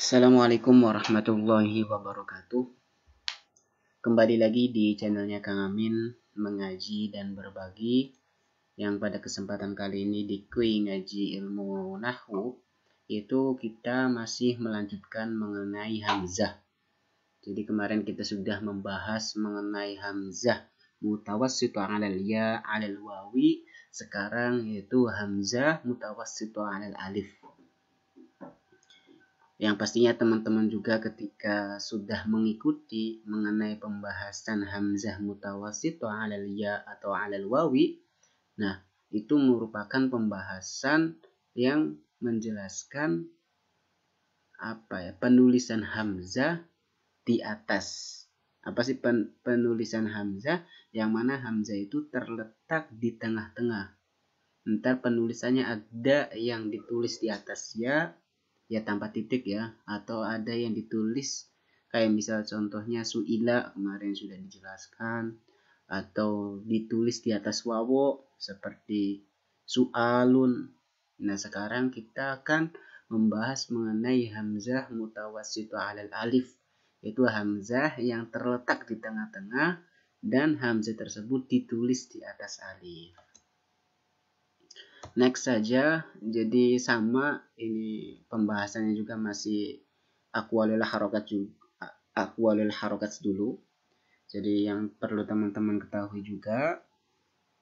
Assalamualaikum warahmatullahi wabarakatuh. Kembali lagi di channelnya Kang Amin mengaji dan berbagi. Yang pada kesempatan kali ini di Kui Ngaji Ilmu Nahwu, itu kita masih melanjutkan mengenai hamzah. Jadi kemarin kita sudah membahas mengenai hamzah mutawassitu 'alal ya 'alal wawi. Sekarang yaitu hamzah mutawassitu 'alal alif. Yang pastinya teman-teman juga ketika sudah mengikuti mengenai pembahasan hamzah mutawassitu 'alal ya atau 'alal wawi, nah itu merupakan pembahasan yang menjelaskan penulisan hamzah di atas. Apa sih penulisan hamzah? Yang mana hamzah itu terletak di tengah-tengah. Ntar penulisannya ada yang ditulis di atas ya tanpa titik ya, atau ada yang ditulis kayak misal contohnya suila kemarin sudah dijelaskan, atau ditulis di atas wawo seperti su'alun. Nah sekarang kita akan membahas mengenai hamzah mutawassitu 'alal alif, yaitu hamzah yang terletak di tengah-tengah dan hamzah tersebut ditulis di atas alif. Next saja, jadi sama ini pembahasannya juga masih aqwalul harokat dulu. Jadi yang perlu teman-teman ketahui juga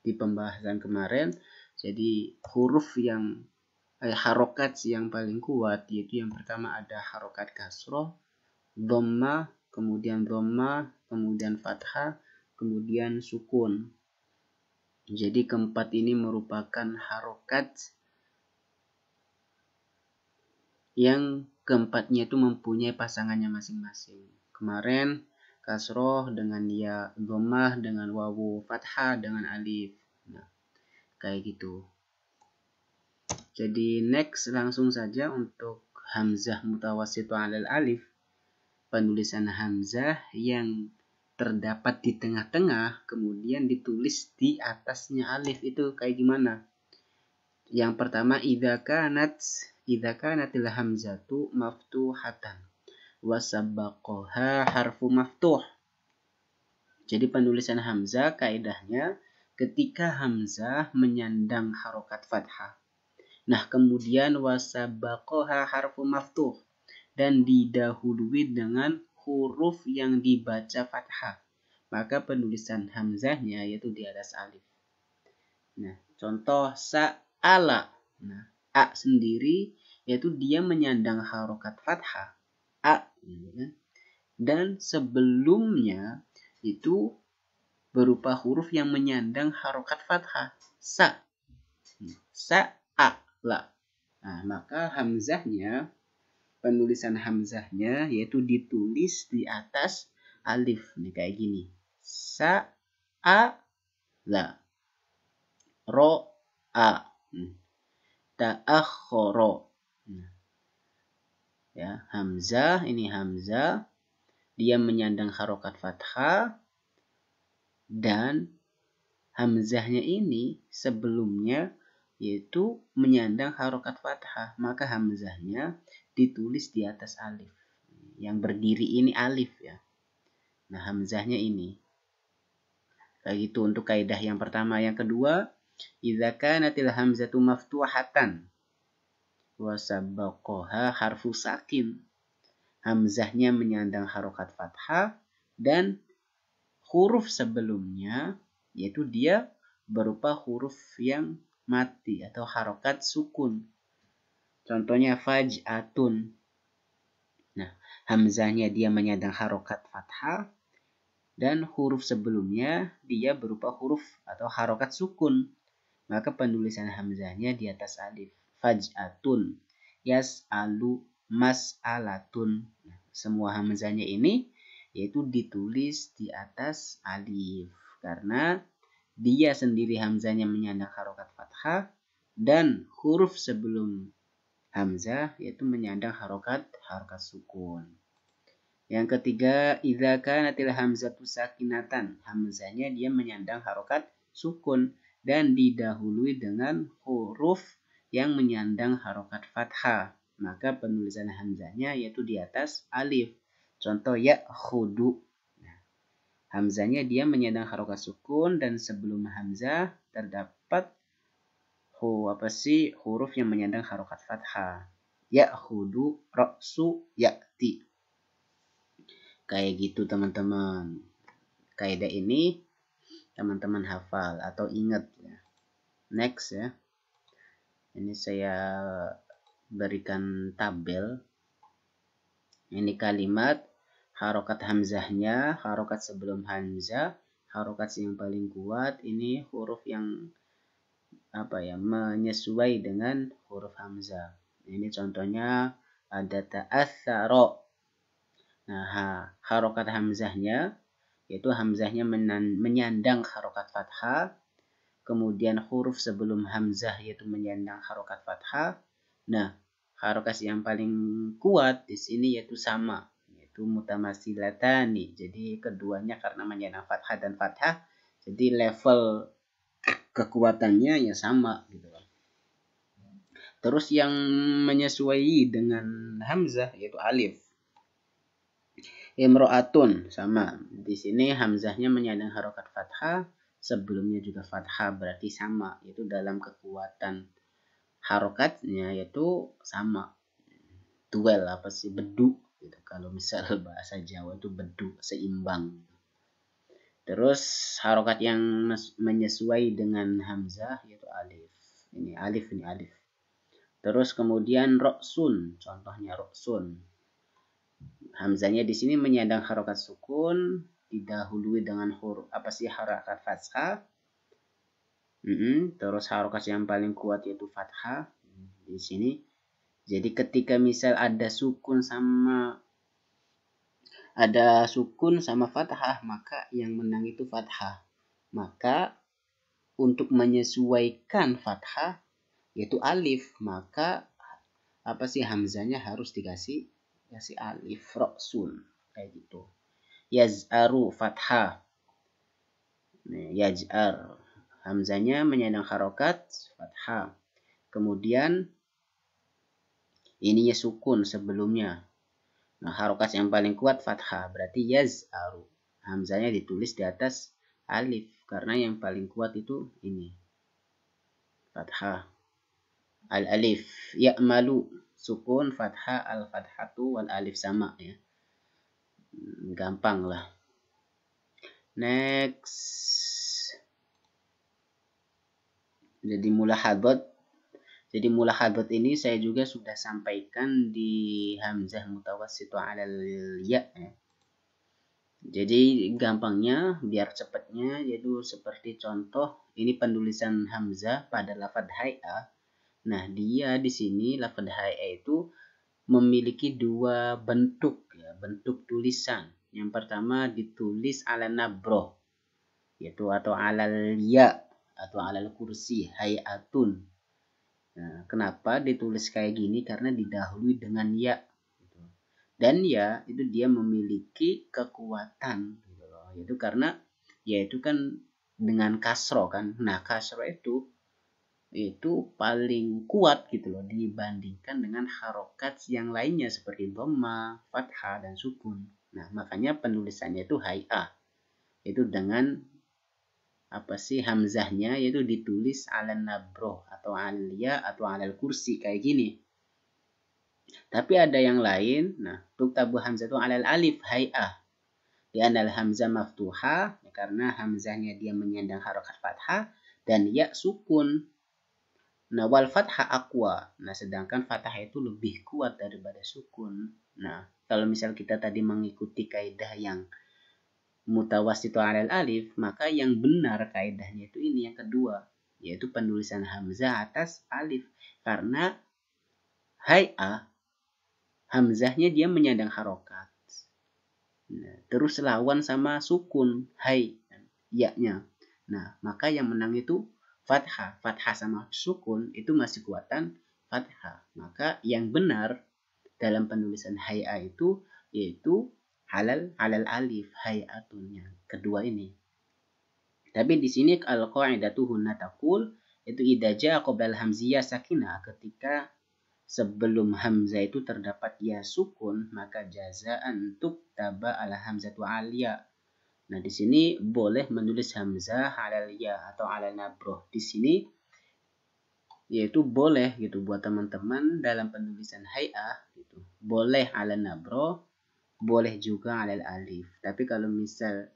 di pembahasan kemarin, jadi huruf yang harokat yang paling kuat yaitu yang pertama ada harokat kasroh, dhammah, kemudian fathah, kemudian sukun. Jadi keempat ini merupakan harokat yang keempatnya itu mempunyai pasangannya masing-masing. Kemarin kasroh dengan ya, dhammah dengan wawu, fathah dengan alif. Nah, kayak gitu. Jadi next langsung saja untuk hamzah mutawassitu 'alal alif. Penulisan hamzah yang terdapat di tengah-tengah kemudian ditulis di atasnya alif itu kayak gimana? Yang pertama idza kanatil hamzatu maftuhatan wa sabaqaha harfu maftuh. Jadi penulisan hamzah kaidahnya ketika hamzah menyandang harokat fathah. Nah, kemudian wa sabaqaha harfu maftuh dan didahului dengan huruf yang dibaca fathah, maka penulisan hamzahnya yaitu di atas alif. Nah, contoh sa'ala. Nah, a sendiri yaitu dia menyandang harokat fathah a, dan sebelumnya itu berupa huruf yang menyandang harokat fathah sa'ala. Nah, maka hamzahnya, penulisan hamzahnya yaitu ditulis di atas alif nih kayak gini. Sa'ala, ro'a, ta'akhkhara. Ya, hamzah ini hamzah dia menyandang harokat fathah dan hamzahnya ini sebelumnya yaitu menyandang harokat fathah, maka hamzahnya ditulis di atas alif. Yang berdiri ini alif ya. Nah, hamzahnya ini. Kayak gitu untuk kaidah yang pertama. Yang kedua, idza kanatil hamzatu maftuhatan wa sabaqaha harfu sakin. Hamzahnya menyandang harokat fathah dan huruf sebelumnya yaitu dia berupa huruf yang mati atau harokat sukun. Contohnya faj'atun. Nah, hamzahnya dia menyandang harokat fathah dan huruf sebelumnya dia berupa huruf atau harokat sukun. Maka penulisan hamzahnya di atas alif. Faj'atun, yas'alu, mas'alatun. Nah, semua hamzahnya ini yaitu ditulis di atas alif karena dia sendiri hamzahnya menyandang harokat fathah dan huruf sebelum hamzah yaitu menyandang harokat sukun. Yang ketiga, idza kanatil hamzatu sakinatan. Hamzahnya dia menyandang harokat sukun dan didahului dengan huruf yang menyandang harokat fathah. maka penulisan hamzahnya yaitu di atas alif. Contoh ya'khudu. Nah, hamzahnya dia menyandang harokat sukun dan sebelum hamzah terdapat huruf yang menyandang harokat fathah. Ya'khudu, ra'su, ya'ti. Kayak gitu teman-teman. Kaidah ini teman-teman hafal atau ingat ya. Next ya. Ini saya berikan tabel. Ini kalimat harokat hamzahnya, harokat sebelum hamzah, harokat yang paling kuat. Ini huruf yang menyesuai dengan huruf hamzah. Ini contohnya ada ta'atharo. Nah, harokat hamzahnya yaitu hamzahnya menyandang harokat fathah. Kemudian huruf sebelum hamzah yaitu menyandang harokat fathah. Nah, harokat yang paling kuat di sini yaitu sama, yaitu mutamasilatani. Jadi keduanya karena menyandang fathah dan fathah, jadi level kekuatannya ya sama gitu. Terus yang menyesuaikan dengan hamzah yaitu alif. Imro'atun sama. Di sini hamzahnya menyandang harokat fathah, sebelumnya juga fathah, berarti sama, yaitu dalam kekuatan harokatnya yaitu sama. Duel bedu gitu. Kalau misal bahasa Jawa itu bedu, seimbang. Terus harokat yang menyesuai dengan hamzah yaitu alif. Ini alif. Terus kemudian roksun, contohnya roksun. Hamzahnya di sini menyandang harokat sukun, didahului dengan huruf harokat fathah. Terus harokat yang paling kuat yaitu fathah di sini. Jadi ketika misal ada sukun sama fathah, maka yang menang itu fathah. Maka untuk menyesuaikan fathah yaitu alif, maka hamzahnya harus dikasih alif, roksun kayak gitu. Yaz'aru fathah. Yaj'ar hamzahnya menyandang harokat fathah. Kemudian ininya sukun sebelumnya. Nah, harokat yang paling kuat fathah, berarti yaz'aru. Hamzahnya ditulis di atas alif karena yang paling kuat itu ini fathah. Al-alif ya'malu, sukun fathah, al-fathatu wal alif sama ya. Gampang lah. Next. Jadi mulahadot ini saya juga sudah sampaikan di hamzah mutawassitu alal ya. Jadi gampangnya biar cepatnya yaitu seperti contoh ini penulisan hamzah pada lafadz hay'a. Nah, dia di sini lafadz hay'a itu memiliki dua bentuk ya, bentuk tulisan. Yang pertama ditulis ala nabroh yaitu atau alal ya atau alal kursi hayatun. Nah, kenapa ditulis kayak gini? Karena didahului dengan ya. Dan ya itu dia memiliki kekuatan gitu loh. Yaitu karena ya itu kan dengan kasro kan. Nah, kasro itu paling kuat gitu loh dibandingkan dengan harokat yang lainnya seperti dhamma, fathah dan sukun. Nah, makanya penulisannya itu hay'ah. Itu dengan hamzahnya yaitu ditulis ala nabroh atau alia atau alal kursi kayak gini. Tapi ada yang lain. Nah, tuktabu hamzah itu alal alif hay'ah. Di anal hamzah maftuhah karena hamzahnya dia menyandang harokat fathah dan ya sukun. Nah, wal fathah aqwa. Nah, sedangkan fathah itu lebih kuat daripada sukun. Nah, kalau misal kita tadi mengikuti kaidah yang mutawassitu alal alif, maka yang benar kaidahnya itu ini yang kedua, yaitu penulisan hamzah atas alif. Karena hay'ah hamzahnya dia menyandang harokat. Nah, terus lawan sama sukun ya-nya. Nah, maka yang menang itu fathah. Fathah sama sukun itu masih kuatan fathah. Maka yang benar dalam penulisan hay'ah itu yaitu alal alif hay'atunnya. Kedua ini. Tapi di sini al-qa'idatu hunna taqul itu idza ja'a qabla hamziyah sakinah, ketika sebelum hamzah itu terdapat ya sukun, maka jazaan tuktaba ala hamzatu alia. Nah, di sini boleh menulis hamzah alal ya atau alal nabroh. Di sini yaitu boleh gitu buat teman-teman dalam penulisan hay'ah gitu. Boleh alal nabroh, boleh juga alal alif. Tapi kalau misal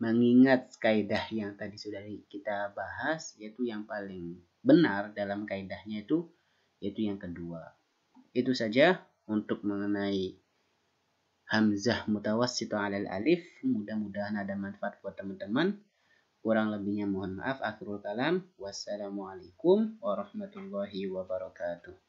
mengingat kaidah yang tadi sudah kita bahas, yaitu yang paling benar dalam kaidahnya itu yaitu yang kedua. Itu saja untuk mengenai hamzah mutawassito alal alif. Mudah-mudahan ada manfaat buat teman-teman. Kurang lebihnya mohon maaf. Akhirul kalam. Wassalamualaikum warahmatullahi wabarakatuh.